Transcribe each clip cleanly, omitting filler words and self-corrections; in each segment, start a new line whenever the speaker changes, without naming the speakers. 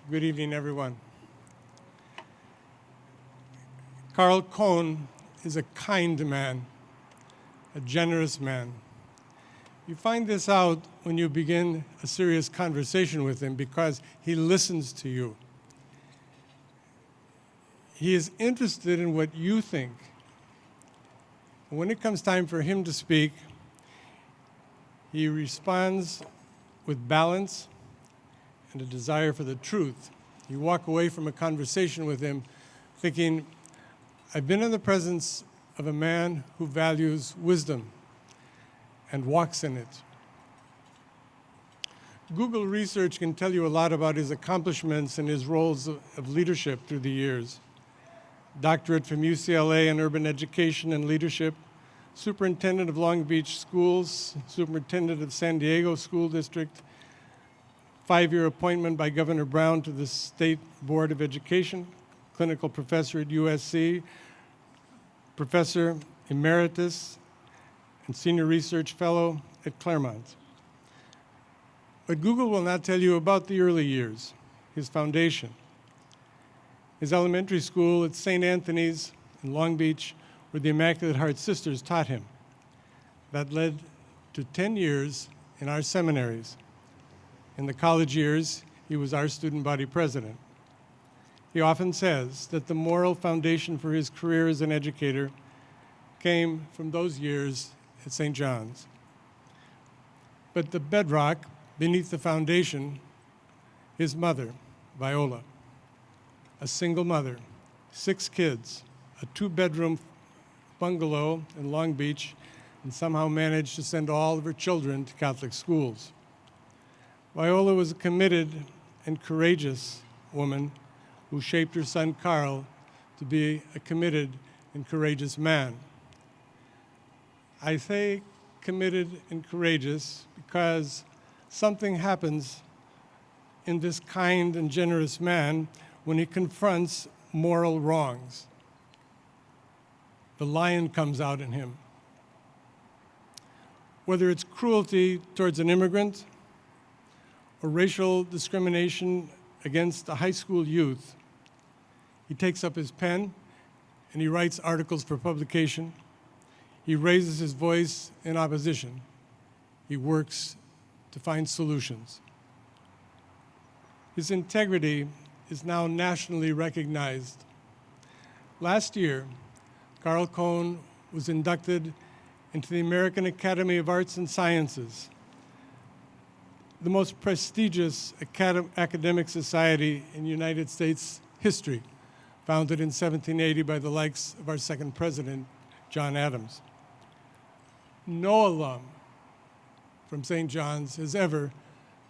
Good evening, everyone. Cohn is a kind man, a generous man. You find this out when you begin a serious conversation with him because he listens to you. He is interested in what you think. When it comes time for him to speak, he responds with balance and a desire for the truth. You walk away from a conversation with him thinking, I've been in the presence of a man who values wisdom and walks in it. Google research can tell you a lot about his accomplishments and his roles of leadership through the years. Doctorate from UCLA in urban education and leadership, superintendent of Long Beach schools, superintendent of San Diego School District, 5-year appointment by Governor Brown to the State Board of Education, clinical professor at USC, professor emeritus, and senior research fellow at Claremont. But Google will not tell you about the early years, his foundation. His elementary school at St. Anthony's in Long Beach, where the Immaculate Heart Sisters taught him. That led to 10 years in our seminaries. In the college years, he was our student body president. He often says that the moral foundation for his career as an educator came from those years at St. John's. But the bedrock beneath the foundation, his mother, Viola, a single mother, 6 kids, a 2-bedroom bungalow in Long Beach, and somehow managed to send all of her children to Catholic schools. Viola was a committed and courageous woman who shaped her son Carl to be a committed and courageous man. I say committed and courageous because something happens in this kind and generous man when he confronts moral wrongs. The lion comes out in him. Whether it's cruelty towards an immigrant or racial discrimination against a high school youth, he takes up his pen and he writes articles for publication. He raises his voice in opposition. He works to find solutions. His integrity is now nationally recognized. Last year, Cohn was inducted into the American Academy of Arts and Sciences, the most prestigious academic society in United States history, founded in 1780 by the likes of our second president, John Adams. No alum from St. John's has ever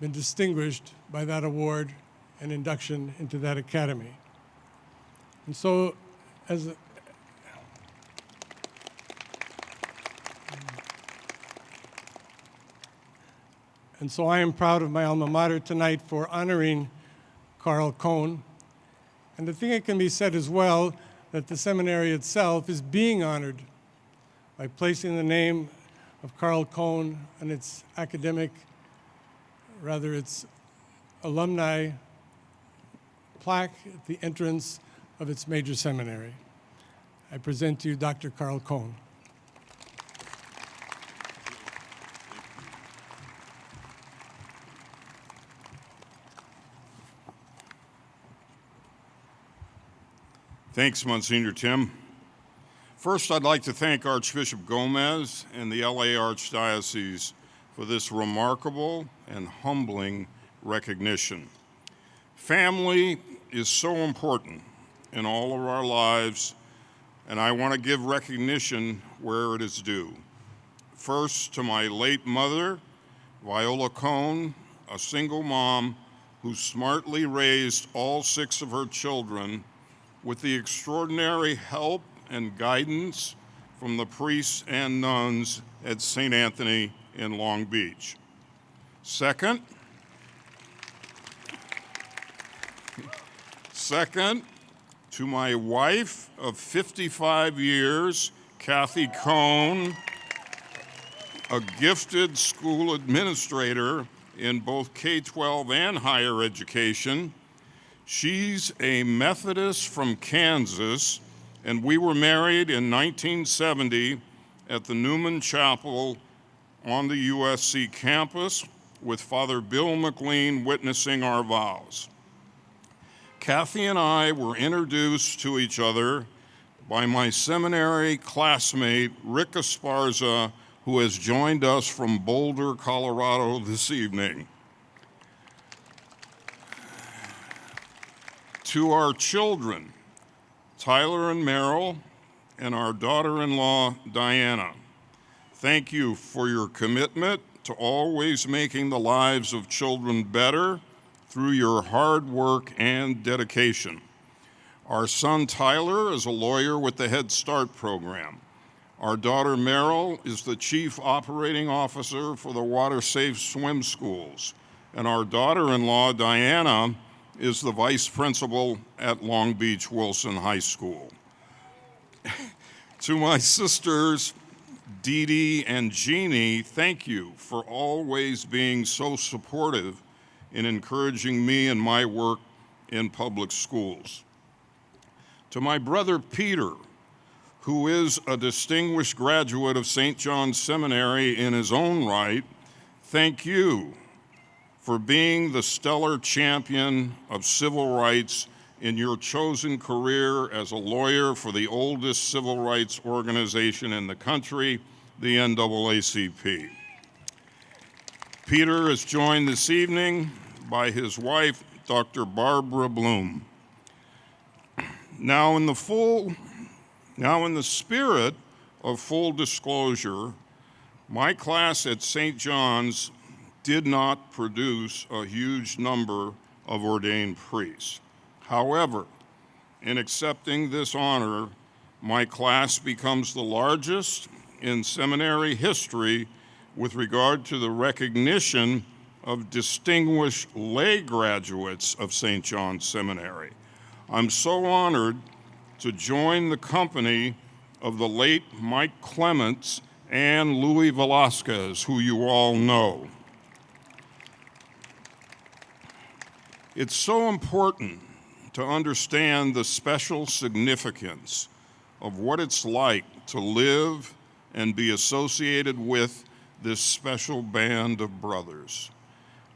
been distinguished by that award and induction into that academy. And so, I am proud of my alma mater tonight for honoring Cohn. And I think it can be said as well that the seminary itself is being honored by placing the name of Cohn on its its alumni plaque at the entrance of its major seminary. I present to you Dr. Cohn.
Thanks, Monsignor Tim. First, I'd like to thank Archbishop Gomez and the LA Archdiocese for this remarkable and humbling recognition. Family is so important in all of our lives, and I want to give recognition where it is due. First, to my late mother, Viola Cohn, a single mom who smartly raised all 6 of her children with the extraordinary help and guidance from the priests and nuns at St. Anthony in Long Beach. Second, to my wife of 55 years, Kathy Cohn, a gifted school administrator in both K-12 and higher education. She's a Methodist from Kansas, and we were married in 1970 at the Newman Chapel on the USC campus with Father Bill McLean witnessing our vows. Kathy and I were introduced to each other by my seminary classmate, Rick Esparza, who has joined us from Boulder, Colorado this evening. To our children, Tyler and Merrill, and our daughter-in-law, Diana, thank you for your commitment to always making the lives of children better through your hard work and dedication. Our son Tyler is a lawyer with the Head Start program. Our daughter Meryl is the Chief Operating Officer for the Water Safe Swim Schools. And our daughter-in-law Diana is the Vice Principal at Long Beach Wilson High School. To my sisters, Dee Dee and Jeannie, thank you for always being so supportive in encouraging me in my work in public schools. To my brother Peter, who is a distinguished graduate of St. John's Seminary in his own right, thank you for being the stellar champion of civil rights in your chosen career as a lawyer for the oldest civil rights organization in the country, the NAACP. Peter is joined this evening by his wife, Dr. Barbara Bloom. Now in the spirit of full disclosure, my class at St. John's did not produce a huge number of ordained priests. However, in accepting this honor, my class becomes the largest in seminary history with regard to the recognition of distinguished lay graduates of St. John's Seminary. I'm so honored to join the company of the late Mike Clements and Louis Velasquez, who you all know. It's so important to understand the special significance of what it's like to live and be associated with this special band of brothers.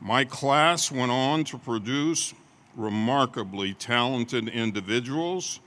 My class went on to produce remarkably talented individuals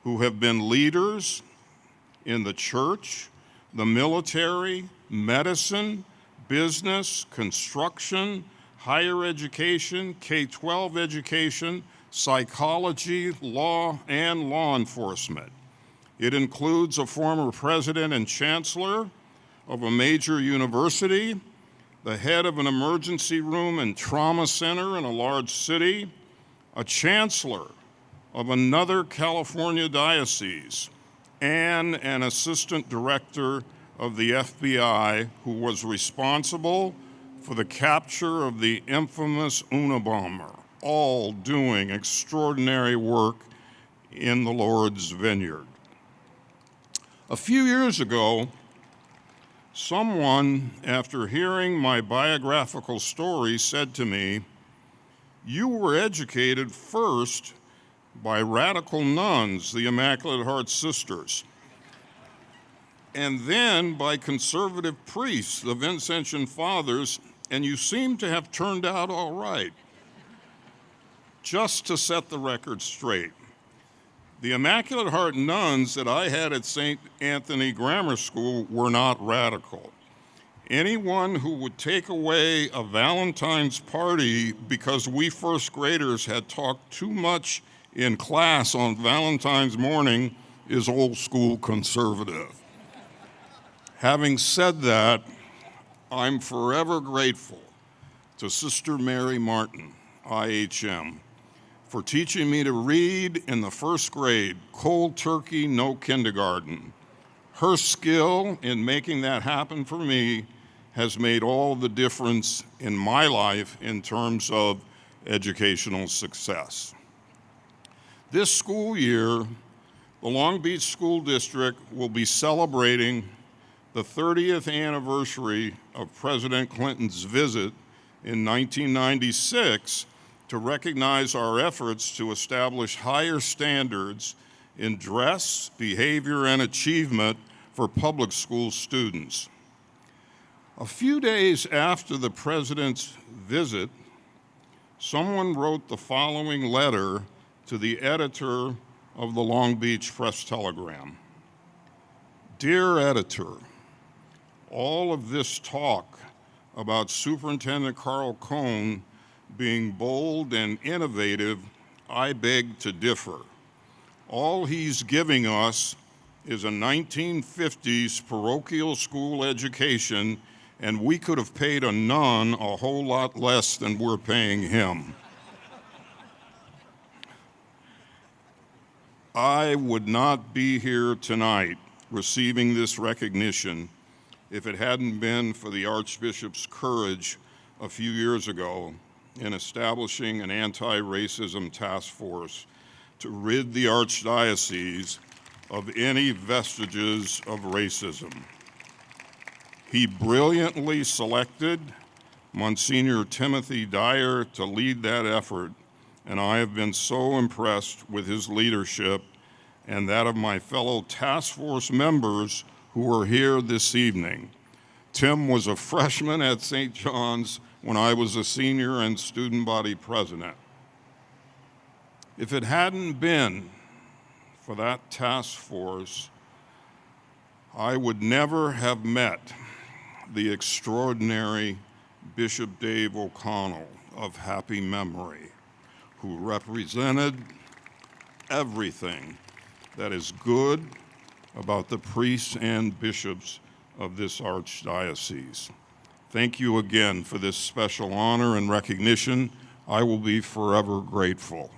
who have been leaders in the church, the military, medicine, business, construction, higher education, K-12 education, psychology, law, and law enforcement. It includes a former president and chancellor of a major university, the head of an emergency room and trauma center in a large city, a chancellor of another California diocese, and an assistant director of the FBI who was responsible for the capture of the infamous Unabomber, all doing extraordinary work in the Lord's vineyard. A few years ago, someone, after hearing my biographical story, said to me, "You were educated first by radical nuns, the Immaculate Heart Sisters, and then by conservative priests, the Vincentian Fathers, and you seem to have turned out all right." Just to set the record straight, the Immaculate Heart nuns that I had at St. Anthony Grammar School were not radical. Anyone who would take away a Valentine's party because we first graders had talked too much in class on Valentine's morning is old school conservative. Having said that, I'm forever grateful to Sister Mary Martin, IHM, for teaching me to read in the first grade, cold turkey, no kindergarten. Her skill in making that happen for me has made all the difference in my life in terms of educational success. This school year, the Long Beach School District will be celebrating the 30th anniversary of President Clinton's visit in 1996 to recognize our efforts to establish higher standards in dress, behavior, and achievement for public school students. A few days after the president's visit, someone wrote the following letter to the editor of the Long Beach Press-Telegram. Dear editor, all of this talk about Superintendent Carl Cohn being bold and innovative, I beg to differ. All he's giving us is a 1950s parochial school education, and we could have paid a nun a whole lot less than we're paying him. I would not be here tonight receiving this recognition if it hadn't been for the Archbishop's courage a few years ago in establishing an anti-racism task force to rid the Archdiocese of any vestiges of racism. He brilliantly selected Monsignor Timothy Dyer to lead that effort, and I have been so impressed with his leadership and that of my fellow task force members who are here this evening. Tim was a freshman at St. John's when I was a senior and student body president. If it hadn't been for that task force, I would never have met the extraordinary Bishop Dave O'Connell of happy memory, who represented everything that is good about the priests and bishops of this archdiocese. Thank you again for this special honor and recognition. I will be forever grateful.